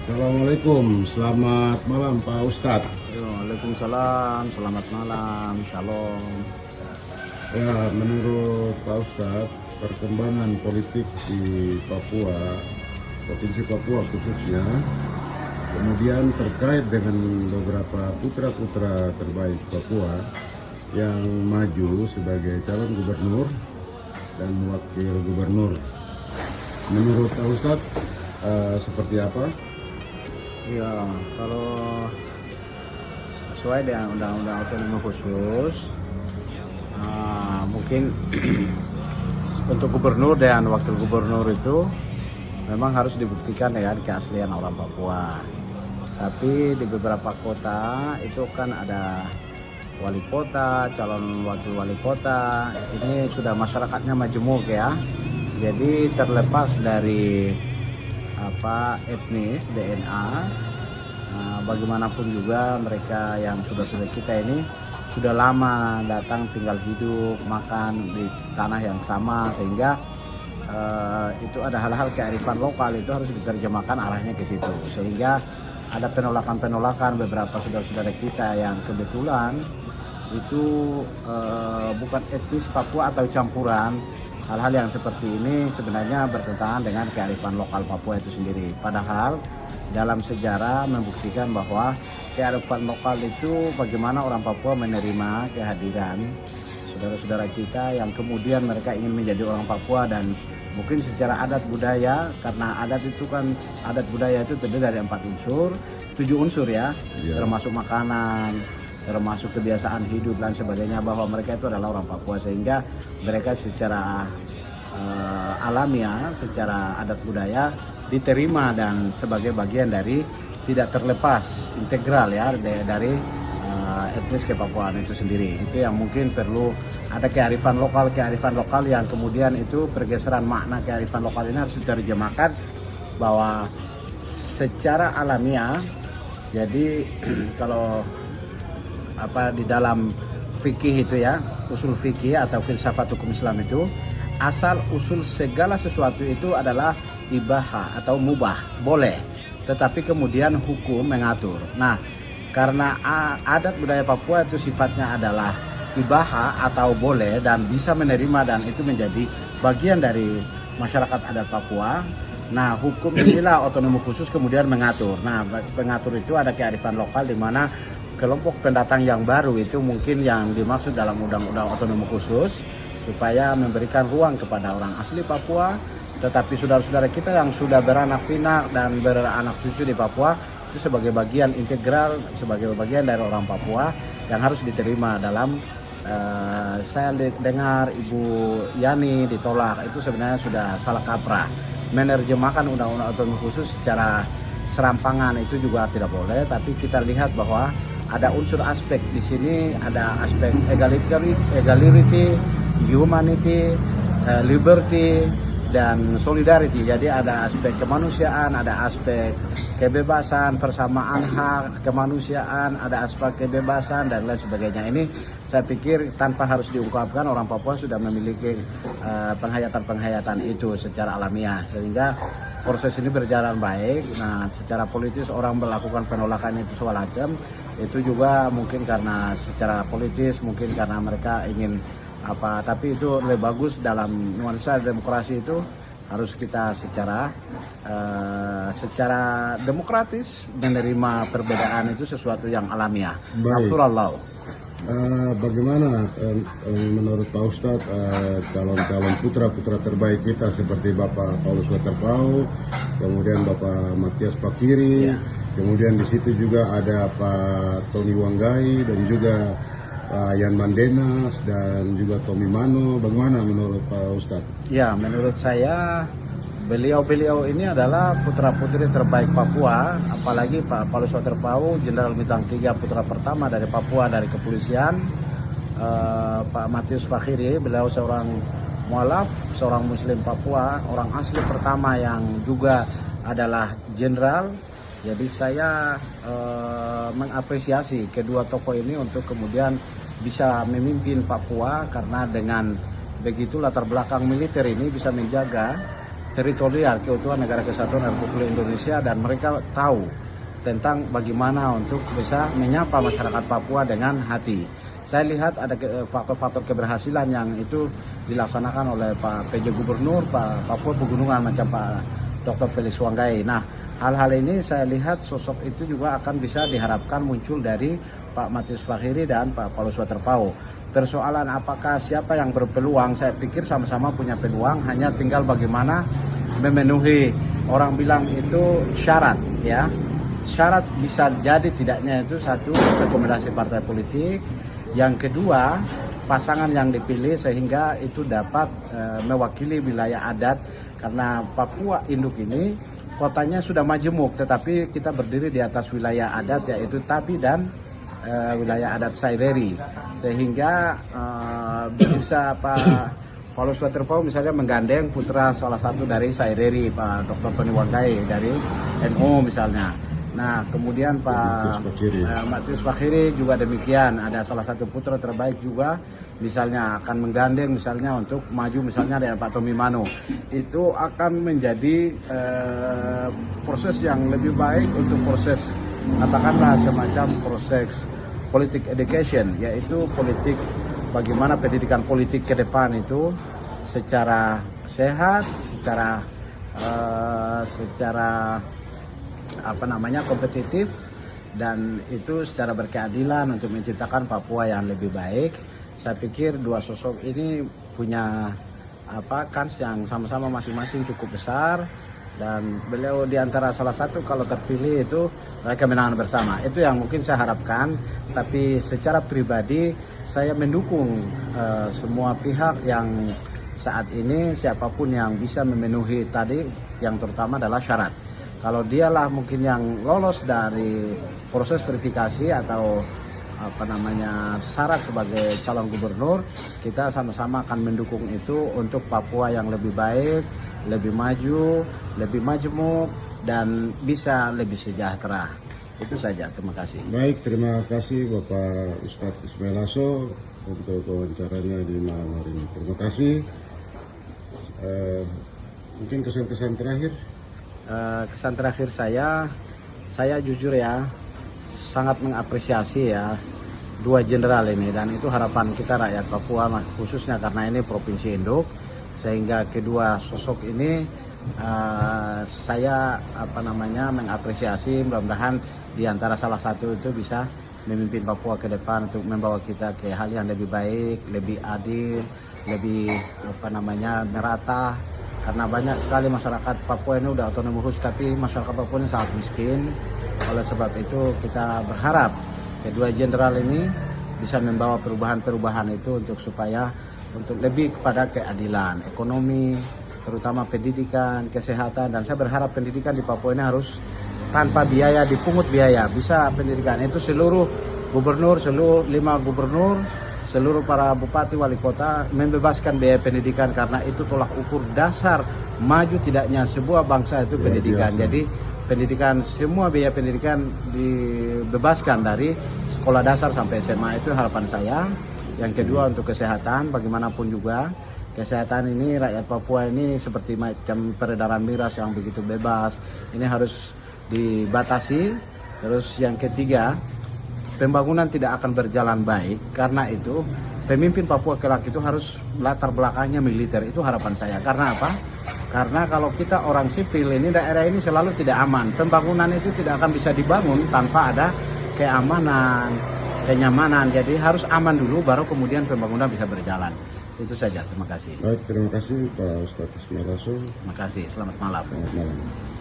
Assalamualaikum, selamat malam Pak Ustadz. Waalaikumsalam, selamat malam, shalom. Ya, menurut Pak Ustadz, perkembangan politik di Papua, Provinsi Papua khususnya, kemudian terkait dengan beberapa putra-putra terbaik Papua yang maju sebagai calon gubernur dan wakil gubernur. Menurut Pak Ustadz, seperti apa? Ya, kalau sesuai dengan Undang-Undang Otonomi Khusus, mungkin untuk gubernur dan wakil gubernur itu memang harus dibuktikan dengan keaslian orang Papua. Tapi di beberapa kota itu kan ada wali kota, calon wakil wali kota. Ini sudah masyarakatnya majemuk ya. Jadi terlepas dari etnis, DNA, bagaimanapun juga mereka yang sudah kita ini sudah lama datang tinggal hidup, makan di tanah yang sama, sehingga itu ada hal-hal kearifan lokal itu harus diterjemahkan arahnya ke situ, sehingga ada penolakan beberapa saudara-saudara kita yang kebetulan itu bukan etnis Papua atau campuran. Hal-hal yang seperti ini sebenarnya bertentangan dengan kearifan lokal Papua itu sendiri. Padahal dalam sejarah membuktikan bahwa kearifan lokal itu bagaimana orang Papua menerima kehadiran saudara-saudara kita yang kemudian mereka ingin menjadi orang Papua, dan mungkin secara adat budaya, karena adat budaya itu terdiri dari 7 unsur ya, termasuk makanan, termasuk kebiasaan hidup dan sebagainya, bahwa mereka itu adalah orang Papua, sehingga mereka secara alamiah, secara adat budaya diterima dan sebagai bagian dari, tidak terlepas integral ya dari etnis Kepapuaan itu sendiri. Itu yang mungkin perlu ada kearifan lokal yang kemudian itu pergeseran makna kearifan lokal ini harus diterjemahkan bahwa secara alamiah. Jadi kalau di dalam fikih itu ya, usul fikih atau filsafat hukum Islam itu, asal usul segala sesuatu itu adalah ibaha atau mubah, boleh, tetapi kemudian hukum mengatur. Nah, karena adat budaya Papua itu sifatnya adalah ibaha atau boleh dan bisa menerima, dan itu menjadi bagian dari masyarakat adat Papua. Nah, hukum inilah otonomi khusus kemudian mengatur. Nah, pengatur itu ada kearifan lokal, di mana kelompok pendatang yang baru itu mungkin yang dimaksud dalam Undang-Undang Otonomi Khusus, supaya memberikan ruang kepada orang asli Papua, tetapi saudara-saudara kita yang sudah beranak pinak dan beranak cucu di Papua itu sebagai bagian integral, sebagai bagian dari orang Papua yang harus diterima dalam saya dengar Ibu Yani ditolak, itu sebenarnya sudah salah kaprah. Menerjemahkan Undang-Undang Otonomi Khusus secara serampangan itu juga tidak boleh, tapi kita lihat bahwa ada unsur aspek di sini, ada aspek equality, humanity, liberty, dan solidarity. Jadi ada aspek kemanusiaan, ada aspek kebebasan, persamaan hak, kemanusiaan, ada aspek kebebasan dan lain sebagainya. Ini saya pikir tanpa harus diungkapkan, orang Papua sudah memiliki penghayatan itu secara alamiah, sehingga proses ini berjalan baik. Nah, secara politis orang melakukan penolakan itu segala macam, itu juga mungkin karena secara politis, mungkin karena mereka ingin tapi itu lebih bagus dalam nuansa demokrasi itu harus kita secara demokratis menerima perbedaan itu sesuatu yang alamiah. Rasulullah. Bagaimana menurut Pak Ustadz calon-calon putra-putra terbaik kita seperti Bapak Paulus Waterpau, kemudian Bapak Matias Fakiri, kemudian di situ juga ada Pak Tony Wanggai dan juga Pak Yan Mandenas dan juga Tommy Mano. Bagaimana menurut Pak Ustadz? Ya, menurut saya beliau ini adalah putra-putri terbaik Papua, apalagi Pak Paulus Waterpau, Jenderal Bintang 3, putra pertama dari Papua dari kepolisian. Pak Matius Fakiri, beliau seorang mualaf, seorang muslim Papua, orang asli pertama yang juga adalah jenderal. Jadi saya mengapresiasi kedua tokoh ini untuk kemudian bisa memimpin Papua, karena dengan begitu latar belakang militer ini bisa menjaga teritorial keutuhan negara kesatuan Republik Indonesia, dan mereka tahu tentang bagaimana untuk bisa menyapa masyarakat Papua dengan hati. Saya lihat ada faktor-faktor keberhasilan yang itu dilaksanakan oleh Pak PJ Gubernur Pak Papua Pegunungan macam Pak Dr. Felix Wanggai. Nah, hal-hal ini saya lihat sosok itu juga akan bisa diharapkan muncul dari Pak Matius Fakhiri dan Pak Paulus Waterpauw. Persoalan apakah siapa yang berpeluang, saya pikir sama-sama punya peluang, hanya tinggal bagaimana memenuhi, orang bilang itu syarat ya. Syarat bisa jadi tidaknya itu satu, rekomendasi partai politik. Yang kedua, pasangan yang dipilih sehingga itu dapat mewakili wilayah adat, karena Papua Induk ini kotanya sudah majemuk, tetapi kita berdiri di atas wilayah adat yaitu Tabi dan wilayah adat Saireri, sehingga bisa Pak Paulus Waterpauw misalnya menggandeng putra salah satu dari Saireri, Pak Dr. Tony Wanggai dari NU misalnya. Nah, kemudian Pak Matius Fakhiri juga demikian, ada salah satu putra terbaik juga misalnya akan menggandeng misalnya untuk maju misalnya dengan Pak Tommy Mano. Itu akan menjadi proses yang lebih baik untuk proses, katakanlah semacam proses politik education, yaitu politik bagaimana pendidikan politik ke depan itu secara sehat, secara kompetitif, dan itu secara berkeadilan untuk menciptakan Papua yang lebih baik. Saya pikir dua sosok ini punya kans yang sama-sama masing-masing cukup besar, dan beliau diantara salah satu kalau terpilih itu mereka kemenangan bersama. Itu yang mungkin saya harapkan, tapi secara pribadi saya mendukung semua pihak yang saat ini siapapun yang bisa memenuhi tadi, yang terutama adalah syarat. Kalau dialah mungkin yang lolos dari proses verifikasi atau syarat sebagai calon gubernur, kita sama-sama akan mendukung itu untuk Papua yang lebih baik, lebih maju, lebih majemuk, dan bisa lebih sejahtera. Itu saja, terima kasih. Baik, terima kasih Bapak Ustadz Ismail Lasso untuk wawancaranya di malam hari ini. Terima kasih. Mungkin kesan-kesan terakhir. Kesan terakhir saya jujur ya sangat mengapresiasi ya dua jenderal ini, dan itu harapan kita rakyat Papua khususnya karena ini provinsi induk, sehingga kedua sosok ini saya mengapresiasi. Mudah-mudahan di antara salah satu itu bisa memimpin Papua ke depan untuk membawa kita ke hal yang lebih baik, lebih adil, lebih merata. Karena banyak sekali masyarakat Papua ini udah otonomi khusus, tapi masyarakat Papua ini sangat miskin. Oleh sebab itu kita berharap kedua jenderal ini bisa membawa perubahan-perubahan itu supaya lebih kepada keadilan ekonomi, terutama pendidikan, kesehatan. Dan saya berharap pendidikan di Papua ini harus tanpa biaya, dipungut biaya. Bisa pendidikan itu seluruh gubernur, seluruh 5 gubernur, seluruh para bupati, wali kota membebaskan biaya pendidikan, karena itu tolak ukur dasar maju tidaknya sebuah bangsa itu pendidikan. Jadi pendidikan, semua biaya pendidikan dibebaskan dari sekolah dasar sampai SMA, itu harapan saya. Yang kedua untuk kesehatan, bagaimanapun juga kesehatan ini rakyat Papua ini seperti macam peredaran miras yang begitu bebas, ini harus dibatasi. Terus yang ketiga, pembangunan tidak akan berjalan baik, karena itu pemimpin Papua kelak itu harus latar belakangnya militer. Itu harapan saya. Karena apa? Karena kalau kita orang sipil ini, daerah ini selalu tidak aman. Pembangunan itu tidak akan bisa dibangun tanpa ada keamanan, kenyamanan. Jadi harus aman dulu, baru kemudian pembangunan bisa berjalan. Itu saja. Terima kasih. Baik, terima kasih Pak Ustadz Ismail Lasso. Terima kasih. Selamat malam. Selamat malam.